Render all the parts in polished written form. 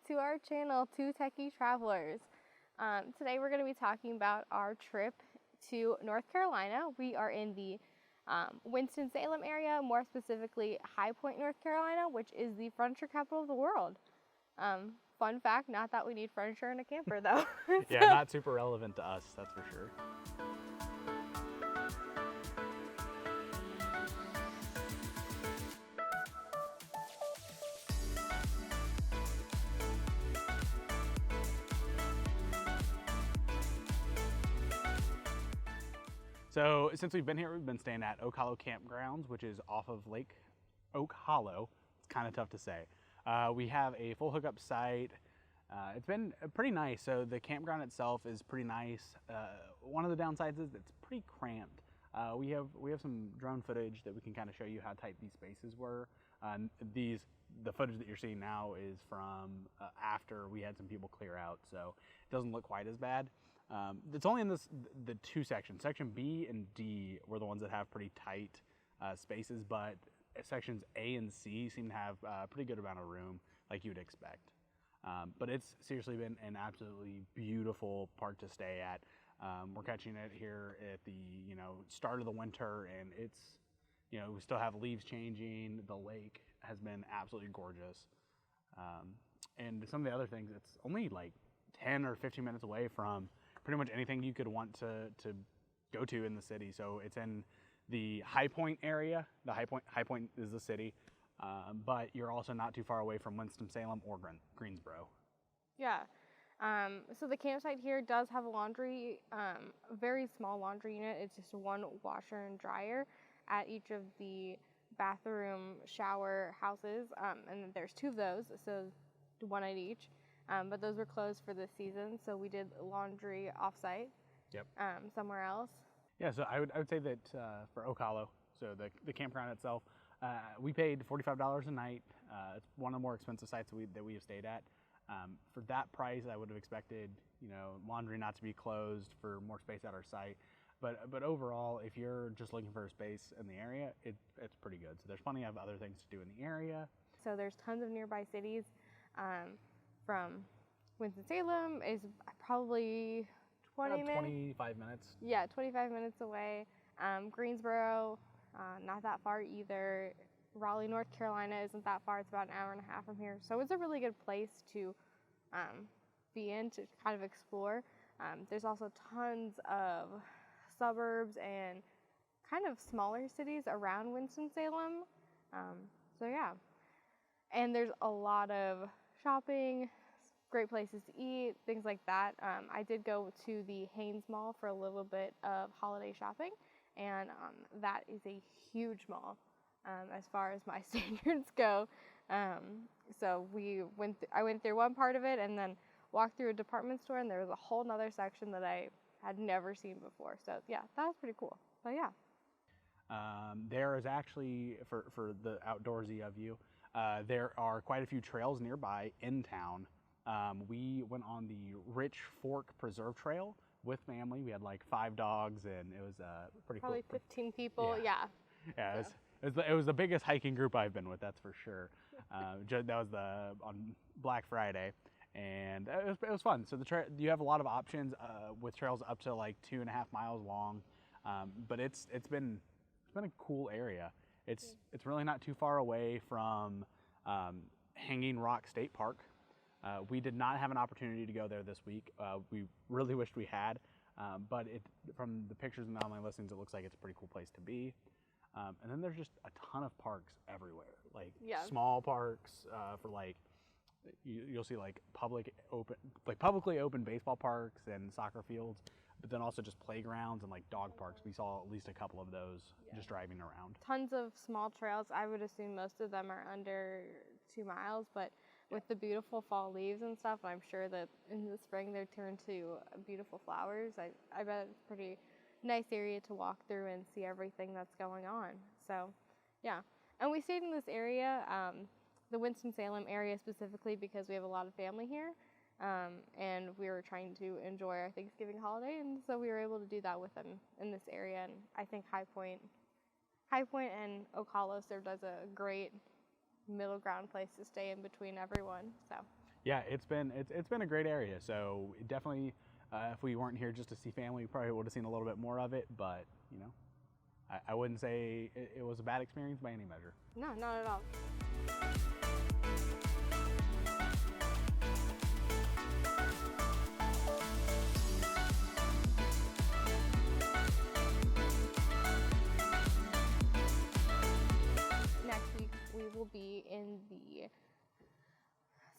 to our channel, Two Techie Travelers. Today we're going to be talking about our trip to North Carolina. We are in the Winston-Salem area, more specifically High Point, North Carolina, which is the furniture capital of the world. Fun fact, not that we need furniture in a camper though. Yeah, not super relevant to us, that's for sure. So since we've been here, we've been staying at Oak Hollow Campgrounds, which is off of Lake Oak Hollow. It's kind of tough to say. We have a full hookup site. It's been pretty nice. So the campground itself is pretty nice. One of the downsides is it's pretty cramped. We have some drone footage that we can kind of show you how tight these spaces were. The footage that you're seeing now is from after we had some people clear out, so it doesn't look quite as bad. It's only in the two sections. Section B and D were the ones that have pretty tight spaces, but sections A and C seem to have a pretty good amount of room, like you'd expect. But it's seriously been an absolutely beautiful park to stay at. We're catching it here at the start of the winter, and it's we still have leaves changing. The lake has been absolutely gorgeous, and some of the other things. It's only like 10 or 15 minutes away from pretty much anything you could want to go to in the city. So it's in the High Point area. The High Point is the city, but you're also not too far away from Winston-Salem or Greensboro. Yeah. So the campsite here does have a laundry, a very small laundry unit. It's just one washer and dryer at each of the bathroom shower houses, and there's two of those, so one at each. But those were closed for this season, so we did laundry offsite. Yep. Somewhere else. Yeah, so I would say that for Oak Hollow, so the campground itself, we paid $45 a night. It's one of the more expensive sites that we have stayed at. For that price, I would have expected laundry not to be closed for more space at our site. But overall, if you're just looking for a space in the area, it's pretty good. So there's plenty of other things to do in the area. So there's tons of nearby cities. From Winston-Salem is probably 25 minutes. Yeah, 25 minutes away. Greensboro, not that far either. Raleigh, North Carolina isn't that far. It's about an hour and a half from here. So it's a really good place to be in, to kind of explore. There's also tons of suburbs and kind of smaller cities around Winston-Salem. So yeah. And there's a lot of shopping, great places to eat, things like that. I did go to the Haynes Mall for a little bit of holiday shopping, and that is a huge mall as far as my standards go. So I went through one part of it and then walked through a department store, and there was a whole nother section that I had never seen before. So yeah, that was pretty cool. But yeah. There is actually, for the outdoorsy of you, there are quite a few trails nearby in town. We went on the Rich Fork Preserve Trail with family. We had like 5 dogs, and it was pretty Probably cool. 15 people, yeah. Yeah, it was the biggest hiking group I've been with, that's for sure. That was on Black Friday, and it was fun. So you have a lot of options with trails up to like 2.5 miles long, but it's been a cool area. It's really not too far away from Hanging Rock State Park. We did not have an opportunity to go there this week. We really wished we had, but from the pictures and the online listings, it looks like it's a pretty cool place to be. And then there's just a ton of parks everywhere, like small parks for like you'll see like publicly open baseball parks and soccer fields, but then also just playgrounds and like dog parks. We saw at least a couple of those just driving around. Tons of small trails. I would assume most of them are under 2 miles, but with the beautiful fall leaves and stuff, I'm sure that in the spring they turn to beautiful flowers. I bet it's a pretty nice area to walk through and see everything that's going on. So yeah, and we stayed in this area, the Winston-Salem area specifically, because we have a lot of family here. And we were trying to enjoy our Thanksgiving holiday, and so we were able to do that with them in this area. And I think High Point and Oak Hollow served as a great middle ground place to stay in between everyone. So Yeah, it's been a great area. So definitely, if we weren't here just to see family, we probably would have seen a little bit more of it. But you know, I wouldn't say it was a bad experience by any measure. No, not at all. Next week we will be in the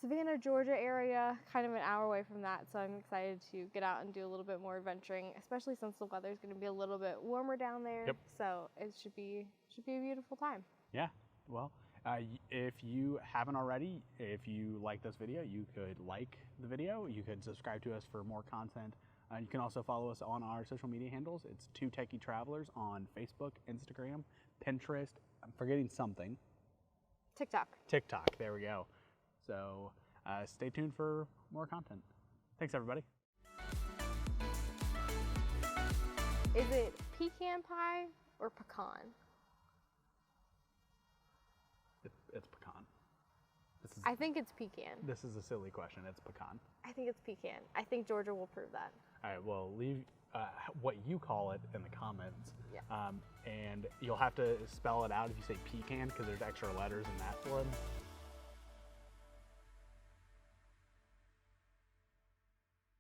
Savannah, Georgia area, kind of an hour away from that, so I'm excited to get out and do a little bit more adventuring, especially since the weather's going to be a little bit warmer down there. Yep. So it should be a beautiful time. Yeah. Well, if you haven't already, if you like this video, you could like the video. You could subscribe to us for more content. You can also follow us on our social media handles. It's Two Techie Travelers on Facebook, Instagram, Pinterest. I'm forgetting something. TikTok. There we go. So stay tuned for more content. Thanks, everybody. Is it pecan pie or pecan? It's pecan. I think it's pecan. This is a silly question. It's pecan. I think it's pecan. I think Georgia will prove that. All right, well, leave what you call it in the comments. Yeah. And you'll have to spell it out if you say pecan, because there's extra letters in that one.